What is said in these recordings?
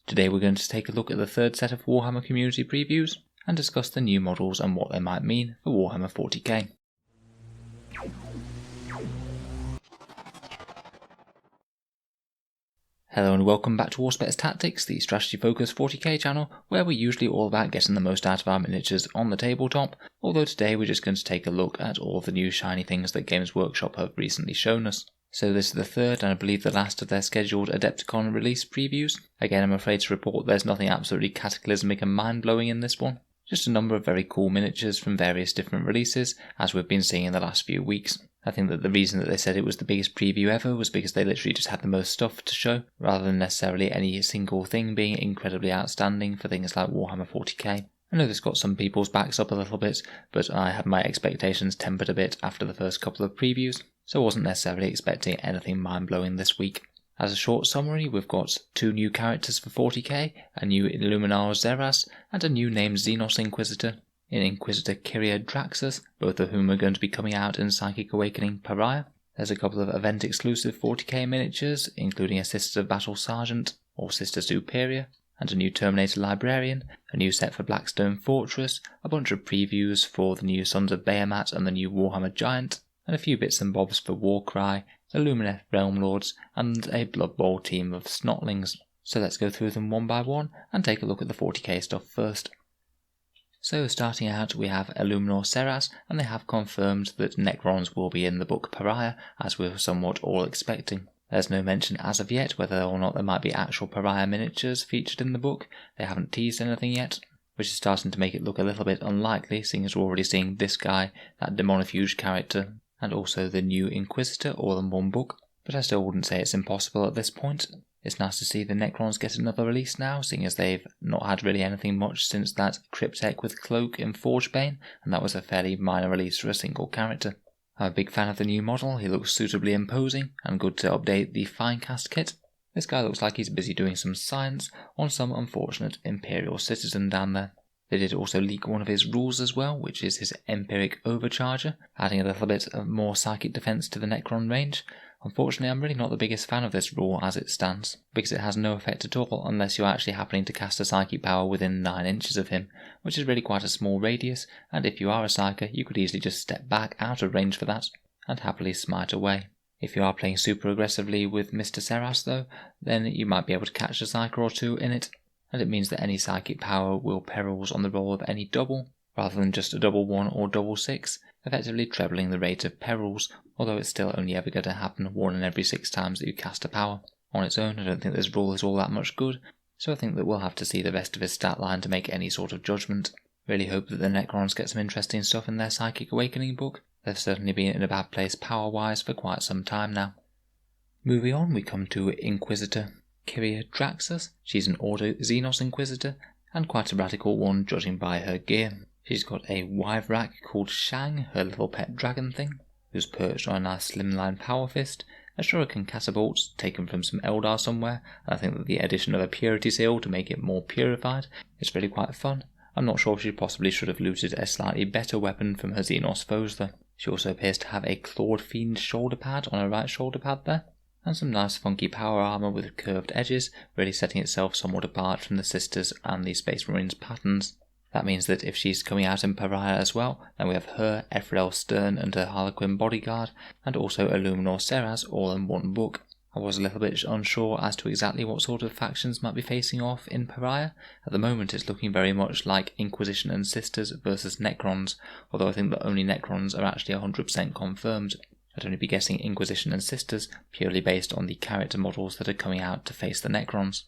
Today we're going to take a look at the third set of Warhammer community previews and discuss the new models and what they might mean for Warhammer 40k. Hello and welcome back to Auspex Tactics, the strategy focused 40k channel where we're usually all about getting the most out of our miniatures on the tabletop, although today we're just going to take a look at all the new shiny things that Games Workshop have recently shown us. So this is the third and I believe the last of their scheduled Adepticon release previews. Again, I'm afraid to report there's nothing absolutely cataclysmic and mind-blowing in this one. Just a number of very cool miniatures from various different releases, as we've been seeing in the last few weeks. I think that the reason that they said it was the biggest preview ever was because they literally just had the most stuff to show, rather than necessarily any single thing being incredibly outstanding for things like Warhammer 40k. I know this got some people's backs up a little bit, but I had my expectations tempered a bit after the first couple of previews, so I wasn't necessarily expecting anything mind-blowing this week. As a short summary, we've got 2 new characters for 40k, a new Illuminar Xerath, and a new named Xenos Inquisitor. In Inquisitor Kyria Draxus, both of whom are going to be coming out in Psychic Awakening Pariah. There's a couple of event-exclusive 40k miniatures, including a Sisters of Battle Sergeant, or Sister Superior, and a new Terminator Librarian, a new set for Blackstone Fortress, a bunch of previews for the new Sons of Behemat and the new Warhammer Giant, and a few bits and bobs for Warcry, the Lumineth Realm Lords, and a Blood Bowl team of Snotlings. So let's go through them one by one and take a look at the 40k stuff first. So starting out we have Illuminor Xerath, and they have confirmed that Necrons will be in the book Pariah, as we were somewhat all expecting. There's no mention as of yet whether or not there might be actual Pariah miniatures featured in the book. They haven't teased anything yet, which is starting to make it look a little bit unlikely, seeing as we're already seeing this guy, that Demonifuge character, and also the new Inquisitor all in one book, but I still wouldn't say it's impossible at this point. It's nice to see the Necrons get another release now, seeing as they've not had really anything much since that Cryptek with Cloak in Forgebane, and that was a fairly minor release for a single character. I'm a big fan of the new model, he looks suitably imposing, and good to update the Finecast kit. This guy looks like he's busy doing some science on some unfortunate Imperial citizen down there. They did also leak one of his rules as well, which is his Empiric Overcharger, adding a little bit of more psychic defense to the Necron range. Unfortunately, I'm really not the biggest fan of this rule as it stands, because it has no effect at all unless you're actually happening to cast a psychic power within 9 inches of him, which is really quite a small radius, and if you are a psyker, you could easily just step back out of range for that, and happily smite away. If you are playing super aggressively with Mr. Xerath though, then you might be able to catch a psyker or 2 in it, and it means that any psychic power will perils on the roll of any double, rather than just a double 1 or double 6, effectively trebling the rate of perils, although it's still only ever going to happen 1 in every 6 times that you cast a power. On its own, I don't think this rule is all that much good, so I think that we'll have to see the rest of his stat line to make any sort of judgment. Really hope that the Necrons get some interesting stuff in their Psychic Awakening book. They've certainly been in a bad place power-wise for quite some time now. Moving on, we come to Inquisitor Kyria Draxus. She's an Ordo Xenos Inquisitor, and quite a radical one judging by her gear. She's got a Wyvrak called Shang, her little pet dragon thing, who's perched on a nice slimline power fist, a shuriken catapult taken from some Eldar somewhere, and I think that the addition of a purity seal to make it more purified is really quite fun. I'm not sure if she possibly should have looted a slightly better weapon from her Xenos foes though. She also appears to have a Clawed Fiend shoulder pad on her right shoulder pad there, and some nice funky power armour with curved edges, really setting itself somewhat apart from the Sisters and the Space Marines patterns. That means that if she's coming out in Pariah as well, then we have her, Ephrael Stern and her Harlequin bodyguard, and also Illuminor Xerath all in one book. I was a little bit unsure as to exactly what sort of factions might be facing off in Pariah. At the moment it's looking very much like Inquisition and Sisters versus Necrons, although I think that only Necrons are actually 100% confirmed. I'd only be guessing Inquisition and Sisters purely based on the character models that are coming out to face the Necrons.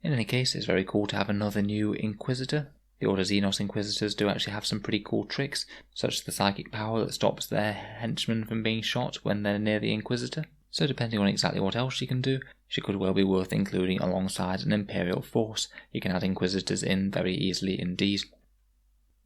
In any case, it's very cool to have another new Inquisitor. The Order Xenos Inquisitors do actually have some pretty cool tricks, such as the psychic power that stops their henchmen from being shot when they're near the Inquisitor, so depending on exactly what else she can do, she could well be worth including alongside an Imperial force. You can add Inquisitors in very easily indeed.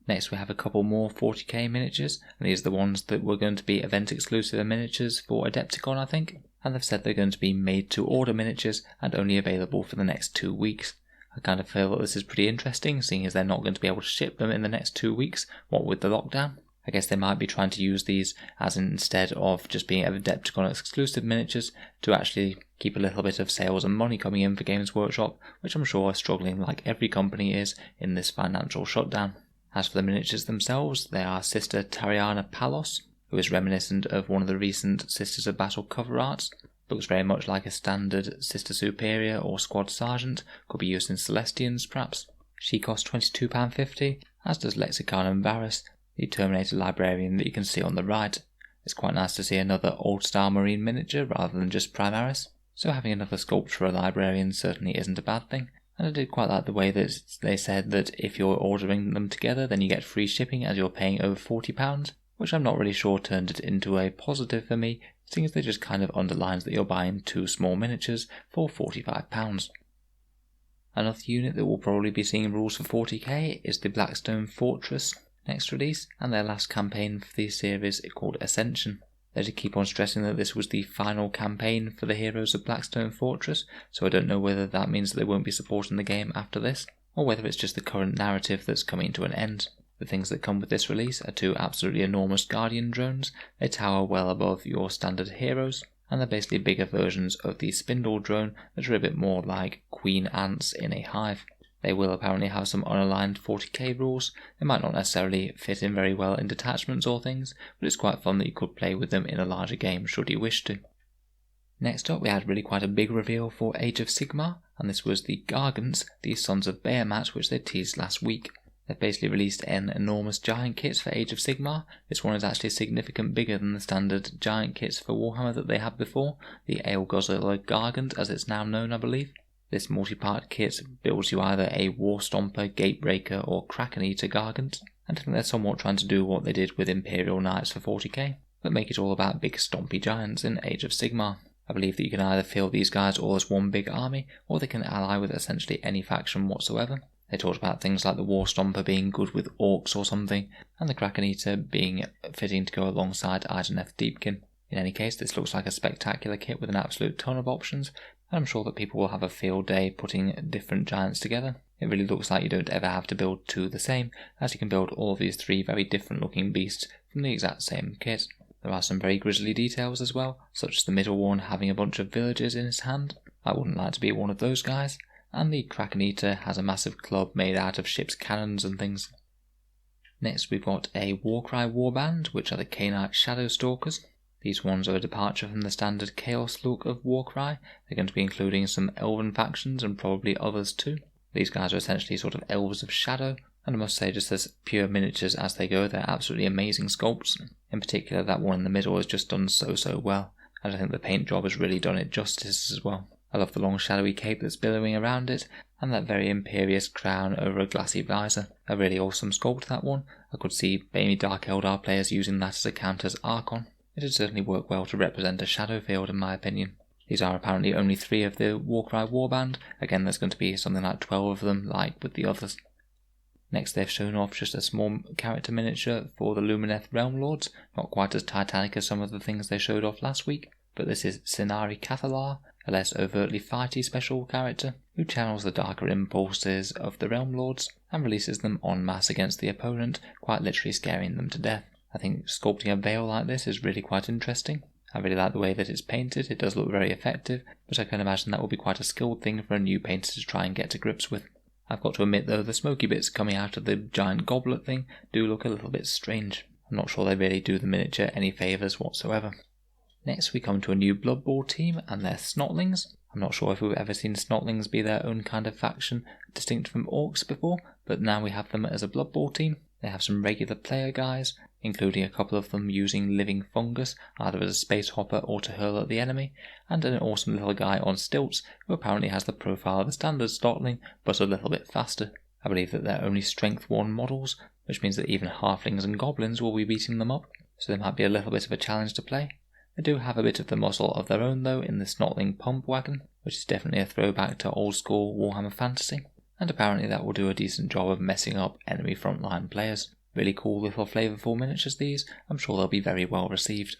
Next we have a couple more 40k miniatures, and these are the ones that were going to be event exclusive miniatures for Adepticon I think, and they've said they're going to be made to order miniatures and only available for the next 2 weeks. I kind of feel that this is pretty interesting, seeing as they're not going to be able to ship them in the next 2 weeks, what with the lockdown. I guess they might be trying to use these as instead of just being Adepticon exclusive miniatures to actually keep a little bit of sales and money coming in for Games Workshop, which I'm sure are struggling like every company is in this financial shutdown. As for the miniatures themselves, they are Sister Tariana Palos, who is reminiscent of one of the recent Sisters of Battle cover arts. Looks very much like a standard Sister Superior or Squad Sergeant, could be used in Celestians perhaps. She costs £22.50, as does Lexicon and Varus, the Terminator Librarian that you can see on the right. It's quite nice to see another old-style Marine miniature rather than just Primaris, so having another sculpt for a Librarian certainly isn't a bad thing. And I did quite like the way that they said that if you're ordering them together then you get free shipping as you're paying over £40, which I'm not really sure turned it into a positive for me, seeing as it just kind of underlines that you're buying 2 small miniatures for £45. Another unit that will probably be seeing rules for 40k is the Blackstone Fortress next release, and their last campaign for the series called Ascension. They did keep on stressing that this was the final campaign for the heroes of Blackstone Fortress, so I don't know whether that means that they won't be supporting the game after this, or whether it's just the current narrative that's coming to an end. The things that come with this release are 2 absolutely enormous Guardian drones. They tower well above your standard heroes, and they're basically bigger versions of the Spindle drone that are a bit more like queen ants in a hive. They will apparently have some unaligned 40k rules. They might not necessarily fit in very well in detachments or things, but it's quite fun that you could play with them in a larger game should you wish to. Next up we had really quite a big reveal for Age of Sigmar, and this was the Gargants, the Sons of Behemat, which they teased last week. They've basically released an enormous giant kit for Age of Sigmar. This one is actually significantly bigger than the standard giant kits for Warhammer that they had before, the Ale Guzzler Gargant as it's now known I believe. This multi-part kit builds you either a War Stomper, Gatebreaker or Kraken Eater Gargant, and I think they're somewhat trying to do what they did with Imperial Knights for 40k, but make it all about big stompy giants in Age of Sigmar. I believe that you can either field these guys all as one big army, or they can ally with essentially any faction whatsoever. They talked about things like the War Stomper being good with Orcs or something, and the Kraken Eater being fitting to go alongside Ideneth Deepkin. In any case, this looks like a spectacular kit with an absolute ton of options, and I'm sure that people will have a field day putting different giants together. It really looks like you don't ever have to build 2 the same, as you can build all of these 3 very different looking beasts from the exact same kit. There are some very grisly details as well, such as the middle one having a bunch of villagers in his hand. I wouldn't like to be one of those guys. And the Kraken Eater has a massive club made out of ship's cannons and things. Next we've got a Warcry Warband, which are the Khainite Shadow-Stalkers. These ones are a departure from the standard Chaos look of Warcry. They're going to be including some elven factions and probably others too. These guys are essentially sort of elves of shadow, and I must say just as pure miniatures as they go, they're absolutely amazing sculpts. In particular that one in the middle is just done so well, and I think the paint job has really done it justice as well. I love the long shadowy cape that's billowing around it, and that very imperious crown over a glassy visor. A really awesome sculpt that one. I could see maybe Dark Eldar players using that as a counter's Archon. It would certainly work well to represent a shadow field in my opinion. These are apparently only 3 of the Warcry Warband. Again, there's going to be something like 12 of them, like with the others. Next they've shown off just a small character miniature for the Lumineth Realm Lords, not quite as titanic as some of the things they showed off last week, but this is Sinari Cathalar, a less overtly fighty special character, who channels the darker impulses of the Realm Lords and releases them en masse against the opponent, quite literally scaring them to death. I think sculpting a veil like this is really quite interesting. I really like the way that it's painted, it does look very effective, but I can imagine that will be quite a skilled thing for a new painter to try and get to grips with. I've got to admit though, the smoky bits coming out of the giant goblet thing do look a little bit strange. I'm not sure they really do the miniature any favours whatsoever. Next we come to a new Blood Bowl team, and they're Snotlings. I'm not sure if we've ever seen Snotlings be their own kind of faction, distinct from Orcs before, but now we have them as a Blood Bowl team. They have some regular player guys, including a couple of them using living fungus, either as a space hopper or to hurl at the enemy, and an awesome little guy on stilts who apparently has the profile of the standard Snotling, but a little bit faster. I believe that they're only strength 1 models, which means that even halflings and goblins will be beating them up, so they might be a little bit of a challenge to play. They do have a bit of the muscle of their own though in the Snotling pump wagon, which is definitely a throwback to old school Warhammer fantasy, and apparently that will do a decent job of messing up enemy frontline players. Really cool little flavourful miniatures these, I'm sure they'll be very well received.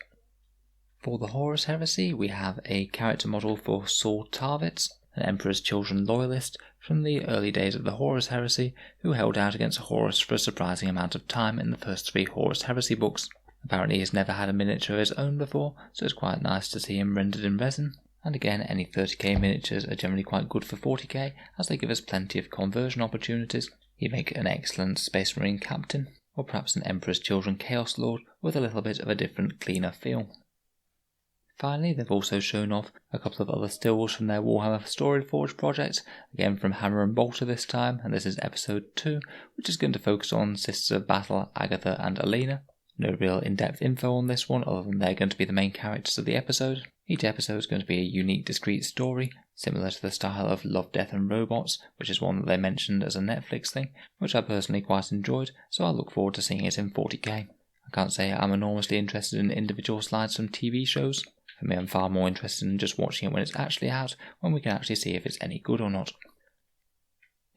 For the Horus Heresy we have a character model for Saul Tarvitz, an Emperor's Children loyalist from the early days of the Horus Heresy, who held out against Horus for a surprising amount of time in the first 3 Horus Heresy books. Apparently he's never had a miniature of his own before, so it's quite nice to see him rendered in resin. And again, any 30k miniatures are generally quite good for 40k, as they give us plenty of conversion opportunities. You make an excellent Space Marine captain, or perhaps an Emperor's Children Chaos Lord with a little bit of a different, cleaner feel. Finally, they've also shown off a couple of other stills from their Warhammer Storyforge project, again from Hammer and Bolter this time, and this is episode 2, which is going to focus on Sisters of Battle, Agatha and Elena. No real in-depth info on this one, other than they're going to be the main characters of the episode. Each episode is going to be a unique, discrete story, similar to the style of Love, Death and Robots, which is one that they mentioned as a Netflix thing, which I personally quite enjoyed, so I look forward to seeing it in 40k. I can't say I'm enormously interested in individual slides from TV shows. For me, I'm far more interested in just watching it when it's actually out, when we can actually see if it's any good or not.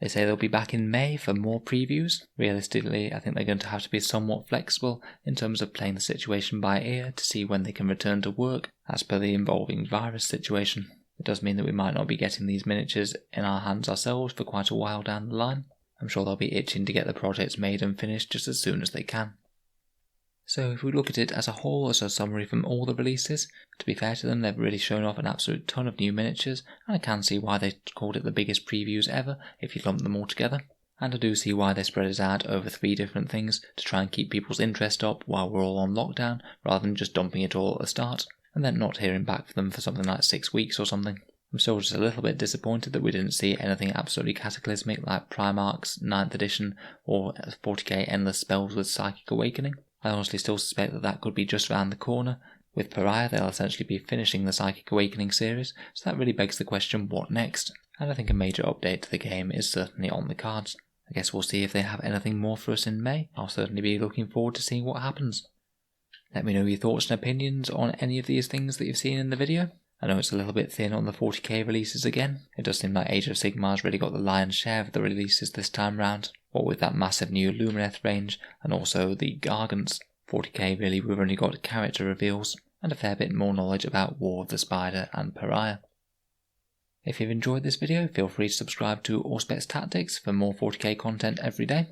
They say they'll be back in May for more previews. Realistically, I think they're going to have to be somewhat flexible in terms of playing the situation by ear to see when they can return to work, as per the evolving virus situation. It does mean that we might not be getting these miniatures in our hands ourselves for quite a while down the line. I'm sure they'll be itching to get the projects made and finished just as soon as they can. So if we look at it as a whole, as a summary from all the releases, to be fair to them, they've really shown off an absolute ton of new miniatures, and I can see why they called it the biggest previews ever if you lump them all together. And I do see why they spread it out over 3 different things to try and keep people's interest up while we're all on lockdown, rather than just dumping it all at the start, and then not hearing back from them for something like 6 weeks or something. I'm still just a little bit disappointed that we didn't see anything absolutely cataclysmic like Primarch's 9th edition or 40k Endless Spells with Psychic Awakening. I honestly still suspect that that could be just around the corner. With Pariah, they'll essentially be finishing the Psychic Awakening series, so that really begs the question, what next? And I think a major update to the game is certainly on the cards. I guess we'll see if they have anything more for us in May. I'll certainly be looking forward to seeing what happens. Let me know your thoughts and opinions on any of these things that you've seen in the video. I know it's a little bit thin on the 40k releases again. It does seem like Age of Sigmar's really got the lion's share of the releases this time round. What with that massive new Lumineth range and also the Gargants. 40k really, we've only got character reveals and a fair bit more knowledge about War of the Spider and Pariah. If you've enjoyed this video, feel free to subscribe to Auspex Tactics for more 40k content every day.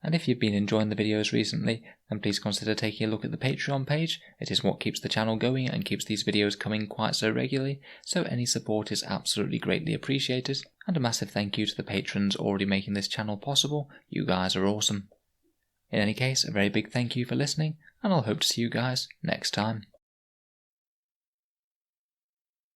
And if you've been enjoying the videos recently, then please consider taking a look at the Patreon page. It is what keeps the channel going and keeps these videos coming quite so regularly, so any support is absolutely greatly appreciated. And a massive thank you to the patrons already making this channel possible. You guys are awesome. In any case, a very big thank you for listening, and I'll hope to see you guys next time.